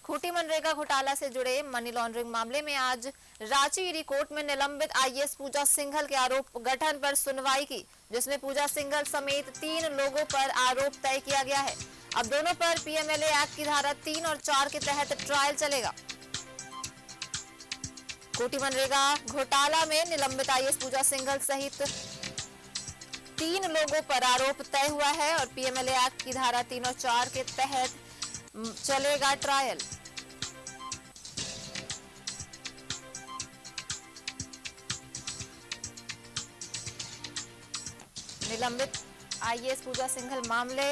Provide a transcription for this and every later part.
खूंटी मनरेगा घोटाला से जुड़े मनी लॉन्ड्रिंग मामले में आज रांची ईडी कोर्ट में निलंबित आईएएस पूजा सिंघल के आरोप गठन पर सुनवाई की, जिसमें पूजा सिंघल समेत 3 लोगों पर आरोप तय किया गया है। अब दोनों पर पीएमएलए एक्ट की धारा 3 और 4 के तहत ट्रायल चलेगा। खूंटी मनरेगा घोटाला में निलंबित आईएएस पूजा सिंघल सहित 3 लोगों पर आरोप तय हुआ है और पीएमएलए एक्ट की धारा 3 और 4 के तहत चलेगा ट्रायल। निलंबित आईएएस पूजा सिंघल मामले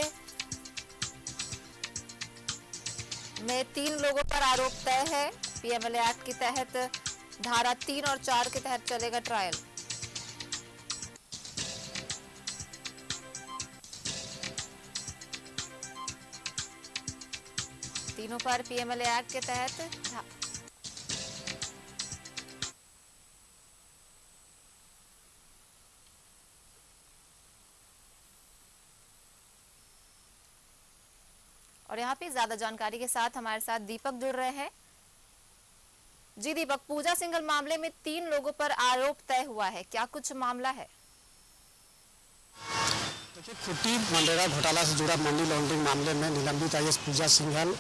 में 3 लोगों पर आरोप तय है। पीएमएलए एक्ट के तहत धारा 3 और 4 के तहत चलेगा ट्रायल। तीनों पर पीएमएलए एक्ट के तहत और यहाँ पे ज्यादा जानकारी के साथ हमारे साथ दीपक जुड़ रहे हैं। जी दीपक, पूजा सिंघल मामले में 3 लोगों पर आरोप तय हुआ है, क्या कुछ मामला है? देखिए, खूंटी मनरेगा घोटाला से जुड़ा मनी लॉन्ड्रिंग मामले में निलंबित आईएएस पूजा सिंघल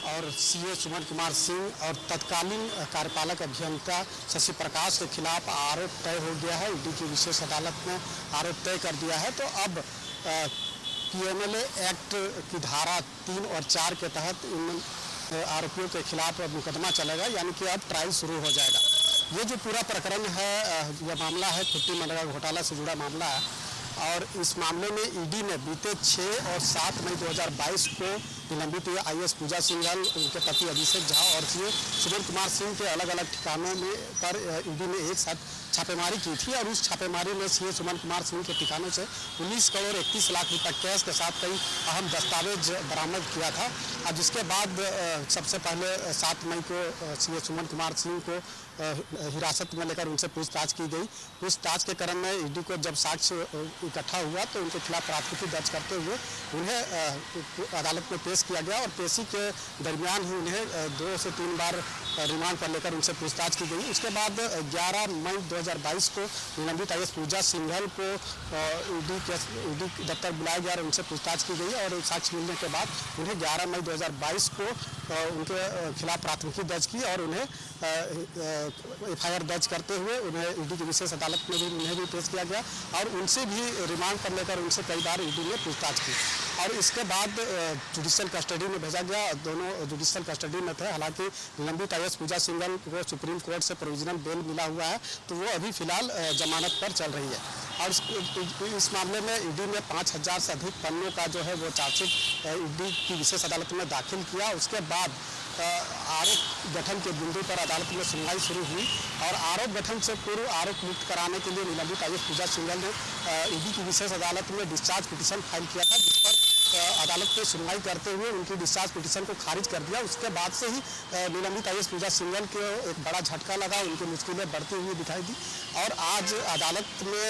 और सीए सुमन कुमार सिंह और तत्कालीन कार्यपालक अभियंता शशि प्रकाश के खिलाफ आरोप तय हो गया है। ईडी की विशेष अदालत ने आरोप तय कर दिया है। तो अब पीएमएलए एक्ट की धारा 3 और 4 के तहत इन आरोपियों के खिलाफ मुकदमा चलेगा, यानी कि अब ट्रायल शुरू हो जाएगा। ये जो पूरा प्रकरण है, यह मामला है खूंटी मनरेगा घोटाला से जुड़ा मामला है और इस मामले में ईडी ने बीते 6 और 7 मई 2022 को निलंबित आईएएस पूजा सिंघल, उनके पति अभिषेक झा और सीए सुमन कुमार सिंह के अलग अलग ठिकानों में पर ईडी ने एक साथ छापेमारी की थी और उस छापेमारी में सीए सुमन कुमार सिंह के ठिकानों से 19 करोड़ 31 लाख रुपए कैश के साथ कई अहम दस्तावेज बरामद किया था। और जिसके बाद सबसे पहले 7 मई को सीए सुमन कुमार सिंह को हिरासत में लेकर उनसे पूछताछ की गई। पूछताछ के क्रम में ईडी को जब साक्ष्य इकट्ठा हुआ तो उनके खिलाफ प्राथमिकी दर्ज करते हुए उन्हें अदालत में पेश किया गया और पेशी के दरमियान ही उन्हें 2 से 3 बार रिमांड पर लेकर उनसे पूछताछ की गई। उसके बाद 11 मई 2022 को निलंबित आईएएस पूजा सिंघल को ईडी दफ्तर बुलाया गया और उनसे पूछताछ की गई और साक्ष्य मिलने के बाद उन्हें 11 मई 2022 को उनके खिलाफ प्राथमिकी दर्ज की और उन्हें एफआईआर दर्ज करते हुए उन्हें ईडी की विशेष अदालत में भी उन्हें भी पेश किया गया और उनसे भी रिमांड पर लेकर उनसे कई बार ईडी ने पूछताछ की और इसके बाद जुडिशियल कस्टडी में भेजा गया। दोनों जुडिशियल कस्टडी में थे। हालांकि निलंबित आईएएस पूजा सिंघल को सुप्रीम कोर्ट से प्रोविजनल बेल मिला हुआ है, तो वो अभी फिलहाल जमानत पर चल रही है और इस मामले में ईडी ने 5000 से अधिक पन्नों का जो है वो चार्जशीट ईडी की विशेष अदालत में दाखिल किया। उसके बाद आरोप गठन के बिंदु पर अदालत में सुनवाई शुरू हुई और आरोप गठन से पूर्व आरोप मुक्त कराने के लिए निलंबित आईएएस पूजा सिंघल ने ईडी की विशेष अदालत में डिस्चार्ज पिटीशन फाइल किया था, जिस पर अदालत में सुनवाई करते हुए उनकी डिस्चार्ज पिटीशन को खारिज कर दिया। उसके बाद से ही निलंबित आईएएस पूजा सिंघल को एक बड़ा झटका लगा, उनकी मुश्किलें बढ़ती हुई दिखाई दी और आज अदालत में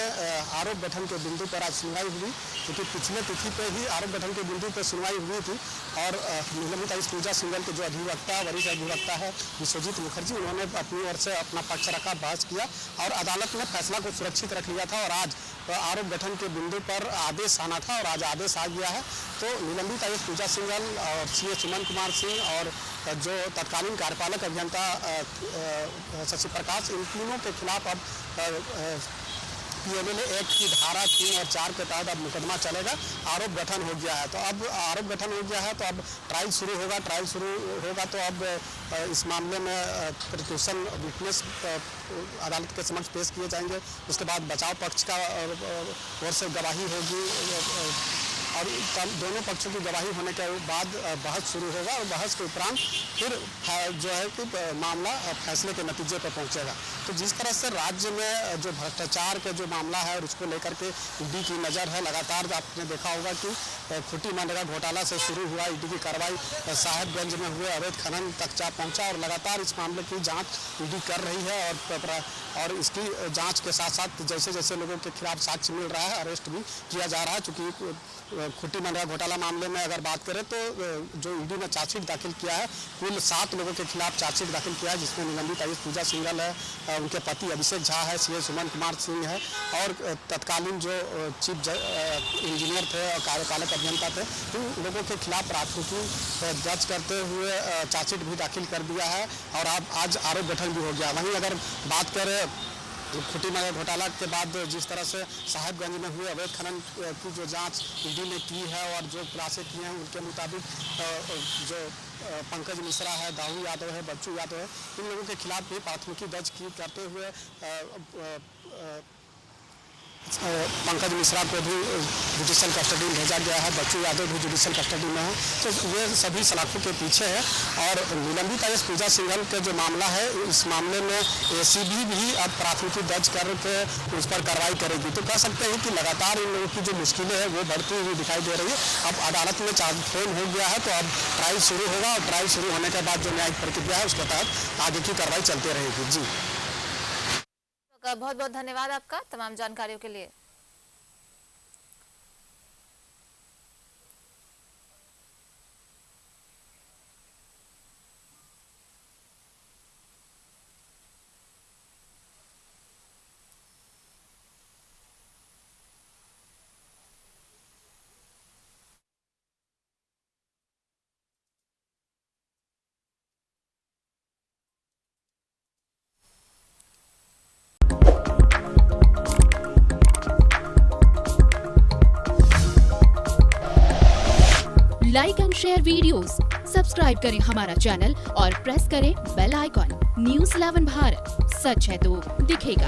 आरोप गठन के बिंदु पर आज सुनवाई हुई, क्योंकि पिछले तिथि पर ही आरोप गठन के बिंदु पर सुनवाई हुई थी और निलंबित आईएएस पूजा सिंघल के जो अधिवक्ता वरिष्ठ अधिवक्ता है विश्वजीत मुखर्जी, उन्होंने अपनी ओर से अपना पक्ष रखा, बहस किया और अदालत ने फैसला को सुरक्षित रख लिया था और आज आरोप गठन के बिंदु पर आदेश आना था और आज आदेश आ गया है। तो निलंबित आईएएस पूजा सिंघल और सीए सुमन कुमार सिंह और जो तत्कालीन कार्यपालक अभियंता शशि प्रकाश, इन तीनों के खिलाफ अब पीएमएलए एक्ट की धारा 3 और 4 के तहत अब मुकदमा चलेगा। आरोप गठन हो गया है, तो अब आरोप गठन हो गया है तो अब ट्रायल शुरू होगा। ट्रायल शुरू होगा तो अब इस मामले में प्रोसिक्यूशन विटनेस अदालत के समक्ष पेश किए जाएंगे। उसके बाद बचाव पक्ष का ओर से गवाही होगी और दोनों पक्षों की गवाही होने के बाद बहस शुरू होगा और बहस के उपरांत फिर जो है कि मामला फैसले के नतीजे पर पहुंचेगा। तो जिस तरह से राज्य में जो भ्रष्टाचार का जो मामला है और उसको लेकर के ईडी की नज़र है, लगातार आपने देखा होगा कि खुटी मनरेगा घोटाला से शुरू हुआ ईडी की कार्रवाई साहेबगंज में हुए अवैध खनन तक जा पहुंचा और लगातार इस मामले की जांच ईडी कर रही है और इसकी जांच के साथ साथ जैसे जैसे लोगों के खिलाफ साक्ष्य मिल रहा है अरेस्ट भी किया जा रहा है। चूँकि खुटी मनरेगा घोटाला मामले में अगर बात करें तो जो ईडी ने चार्जशीट दाखिल किया है, कुल 7 लोगों के खिलाफ चार्जशीट दाखिल किया है, जिसमें निलंबित आईएएस पूजा सिंघल है, उनके पति अभिषेक झा है, सीए सुमन कुमार सिंह है और तत्कालीन जो चीफ इंजीनियर थे और कार्यपालक अभियंता थे, उन लोगों के खिलाफ प्राथमिकी दर्ज करते हुए चार्जशीट भी दाखिल कर दिया है और आज आरोप गठन भी हो गया। वहीं अगर बात करें खुटी मनरेगा घोटाला के बाद जिस तरह से साहेबगंज में हुए अवैध खनन की जो जांच ईडी ने की है और जो खुलासे किए हैं उनके मुताबिक जो पंकज मिश्रा है, दाऊ यादव है, बच्चू यादव है, इन लोगों के खिलाफ भी प्राथमिकी दर्ज करते हुए पंकज मिश्रा को भी जुडिशल कस्टडी में भेजा गया है, बच्चू यादव भी जुडिशल कस्टडी में है। तो ये सभी सलाखों के पीछे है और निलंबित आईएएस पूजा सिंघल का जो मामला है, इस मामले में एसीबी भी अब प्राथमिकी दर्ज करके उस पर कार्रवाई करेगी। तो कह सकते हैं कि लगातार इन लोगों की जो मुश्किलें हैं वो बढ़ती हुई दिखाई दे रही है। अब अदालत में चार्ज फ्रेम हो गया है तो अब ट्रायल शुरू होगा और ट्रायल शुरू होने के बाद जो न्यायिक प्रक्रिया है उसके तहत आगे की कार्रवाई चलती रहेगी। जी बहुत बहुत धन्यवाद आपका तमाम जानकारियों के लिए। Like and share videos, subscribe करें हमारा चैनल और प्रेस करें बेल आइकॉन। न्यूज़ 11 भारत, सच है तो दिखेगा।